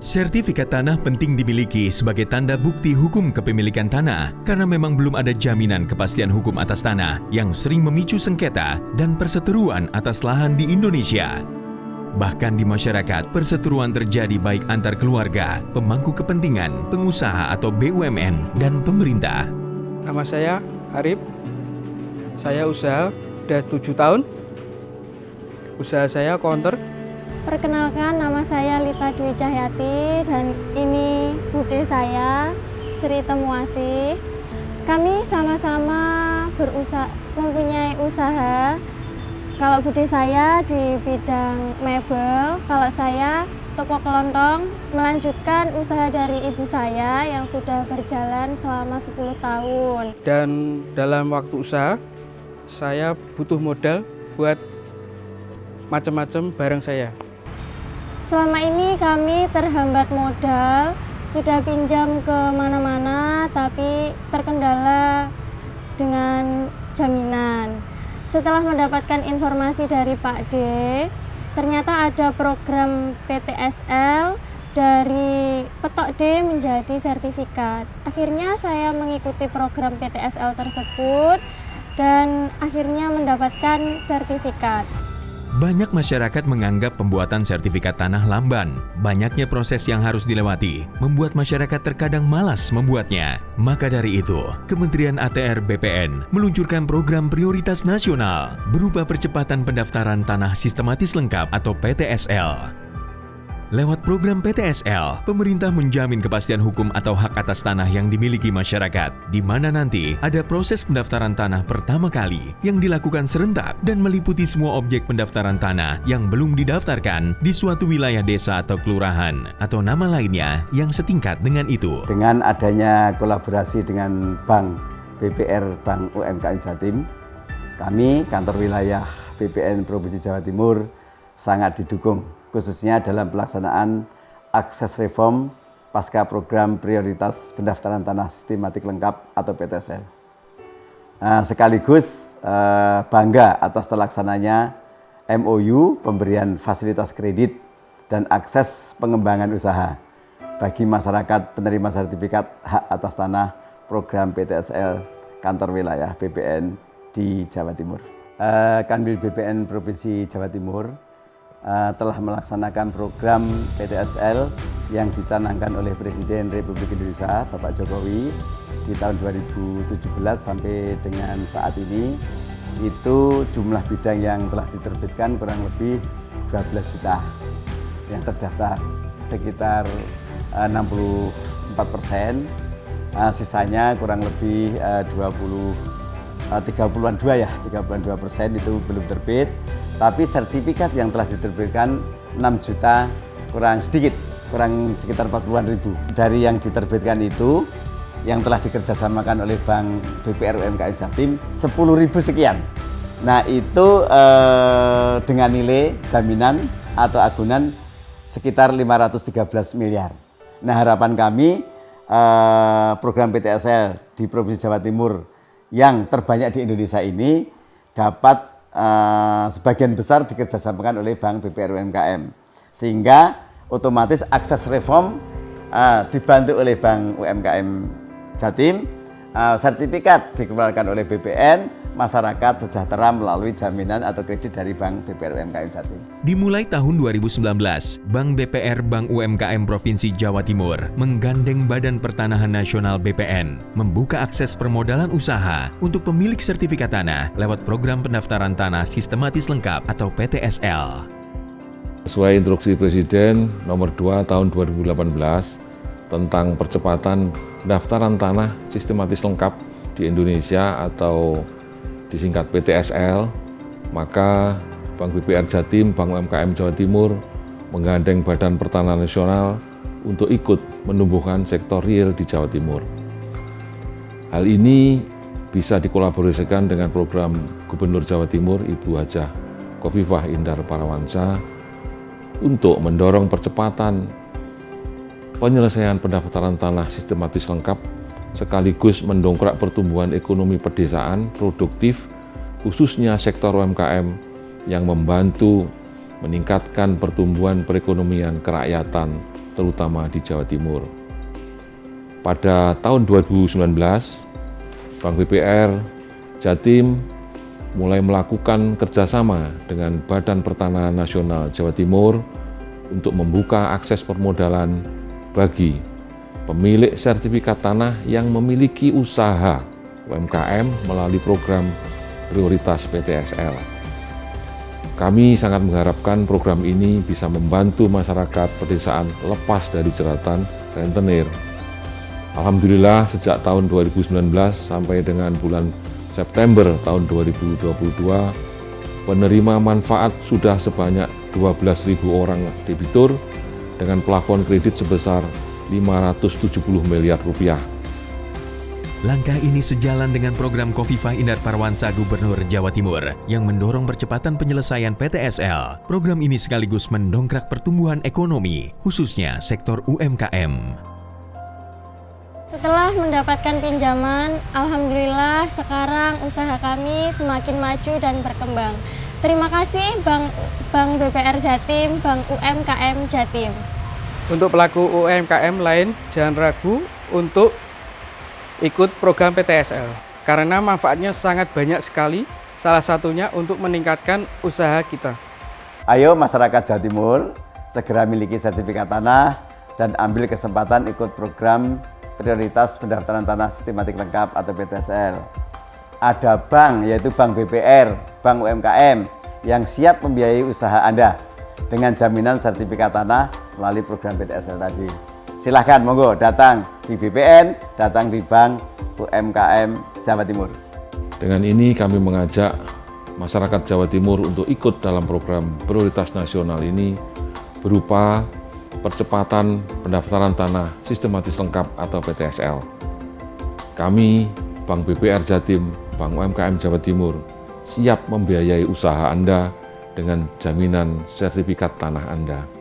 Sertifikat tanah penting dimiliki sebagai tanda bukti hukum kepemilikan tanah karena memang belum ada jaminan kepastian hukum atas tanah yang sering memicu sengketa dan perseteruan atas lahan di Indonesia. Bahkan di masyarakat, perseteruan terjadi baik antar keluarga, pemangku kepentingan, pengusaha atau BUMN, dan pemerintah. Nama saya Arif, saya usaha udah 7 tahun, usaha saya counter. Perkenalkan, nama saya Lita Dwi Cahyati dan ini bude saya Sri Temuasih. Kami sama-sama mempunyai usaha. Kalau bude saya di bidang mebel, kalau saya toko kelontong, melanjutkan usaha dari ibu saya yang sudah berjalan selama 10 tahun. Dan dalam waktu usaha, saya butuh modal buat macam-macam barang saya. Selama ini kami terhambat modal, sudah pinjam ke mana-mana tapi terkendala dengan jaminan. Setelah mendapatkan informasi dari Pak D, ternyata ada program PTSL dari petok D menjadi sertifikat. Akhirnya saya mengikuti program PTSL tersebut dan akhirnya mendapatkan sertifikat. Banyak masyarakat menganggap pembuatan sertifikat tanah lamban. Banyaknya proses yang harus dilewati, membuat masyarakat terkadang malas membuatnya. Maka dari itu, Kementerian ATR BPN meluncurkan program prioritas nasional berupa percepatan pendaftaran tanah sistematis lengkap atau PTSL. Lewat program PTSL, pemerintah menjamin kepastian hukum atau hak atas tanah yang dimiliki masyarakat, di mana nanti ada proses pendaftaran tanah pertama kali yang dilakukan serentak dan meliputi semua objek pendaftaran tanah yang belum didaftarkan di suatu wilayah desa atau kelurahan, atau nama lainnya yang setingkat dengan itu. Dengan adanya kolaborasi dengan Bank BPR Bank UMKM Jatim, kami kantor wilayah BPN Provinsi Jawa Timur sangat didukung, khususnya dalam pelaksanaan akses reform pasca program prioritas pendaftaran tanah sistematik lengkap atau PTSL. Sekaligus bangga atas terlaksananya MOU pemberian fasilitas kredit dan akses pengembangan usaha bagi masyarakat penerima sertifikat hak atas tanah program PTSL kantor wilayah BPN di Jawa Timur. Kanwil BPN Provinsi Jawa Timur telah melaksanakan program PTSL yang dicanangkan oleh Presiden Republik Indonesia Bapak Jokowi di tahun 2017 sampai dengan saat ini. Itu jumlah bidang yang telah diterbitkan kurang lebih 12 juta yang terdaftar, sekitar 64%, sisanya kurang lebih 32% itu belum terbit. Tapi sertifikat yang telah diterbitkan 6 juta kurang sedikit, kurang sekitar 40-an ribu. Dari yang diterbitkan itu, yang telah dikerjasamakan oleh Bank BPR UMKM Jatim, 10.000 sekian. Nah itu dengan nilai jaminan atau agunan sekitar 513 miliar. Nah harapan kami program PTSL di Provinsi Jawa Timur yang terbanyak di Indonesia ini dapat sebagian besar dikerjasamakan oleh Bank BPR UMKM, sehingga otomatis akses reform dibantu oleh Bank UMKM Jatim, sertifikat dikeluarkan oleh BPN, masyarakat sejahtera melalui jaminan atau kredit dari Bank BPR UMKM Jatim. Dimulai tahun 2019, Bank BPR Bank UMKM Provinsi Jawa Timur menggandeng Badan Pertanahan Nasional BPN membuka akses permodalan usaha untuk pemilik sertifikat tanah lewat program pendaftaran tanah sistematis lengkap atau PTSL. Sesuai instruksi Presiden nomor 2 tahun 2018 tentang percepatan pendaftaran tanah sistematis lengkap di Indonesia atau disingkat PTSL, maka Bank BPR Jatim, Bank UMKM Jawa Timur menggandeng Badan Pertanahan Nasional untuk ikut menumbuhkan sektor real di Jawa Timur. Hal ini bisa dikolaborasikan dengan program Gubernur Jawa Timur Ibu Hajah Khofifah Indar Parawansa untuk mendorong percepatan penyelesaian pendaftaran tanah sistematis lengkap sekaligus mendongkrak pertumbuhan ekonomi pedesaan produktif, khususnya sektor UMKM yang membantu meningkatkan pertumbuhan perekonomian kerakyatan terutama di Jawa Timur. Pada tahun 2019, Bank BPR Jatim mulai melakukan kerjasama dengan Badan Pertanahan Nasional Jawa Timur untuk membuka akses permodalan bagi pemilik sertifikat tanah yang memiliki usaha UMKM melalui program prioritas PTSL. Kami sangat mengharapkan program ini bisa membantu masyarakat pedesaan lepas dari jeratan rentenir. Alhamdulillah sejak tahun 2019 sampai dengan bulan September tahun 2022, penerima manfaat sudah sebanyak 12.000 orang debitur dengan plafon kredit sebesar 570 miliar rupiah. Langkah ini sejalan dengan program Khofifah Indar Parawansa Gubernur Jawa Timur yang mendorong percepatan penyelesaian PTSL. Program ini sekaligus mendongkrak pertumbuhan ekonomi, khususnya sektor UMKM. Setelah mendapatkan pinjaman, alhamdulillah sekarang usaha kami semakin maju dan berkembang. Terima kasih Bank BPR Jatim, Bank UMKM Jatim. Untuk pelaku UMKM lain, jangan ragu untuk ikut program PTSL karena manfaatnya sangat banyak sekali, salah satunya untuk meningkatkan usaha kita. Ayo masyarakat Jawa Timur segera miliki sertifikat tanah dan ambil kesempatan ikut program prioritas pendaftaran tanah sistematik lengkap atau PTSL. Ada bank, yaitu Bank BPR, Bank UMKM yang siap membiayai usaha Anda dengan jaminan sertifikat tanah melalui program PTSL tadi. Silahkan, monggo datang di BPN, datang di Bank UMKM Jawa Timur. Dengan ini kami mengajak masyarakat Jawa Timur untuk ikut dalam program prioritas nasional ini berupa percepatan pendaftaran tanah sistematis lengkap atau PTSL. Kami, Bank BPR Jatim, Bank UMKM Jawa Timur, siap membiayai usaha Anda dengan jaminan sertifikat tanah Anda.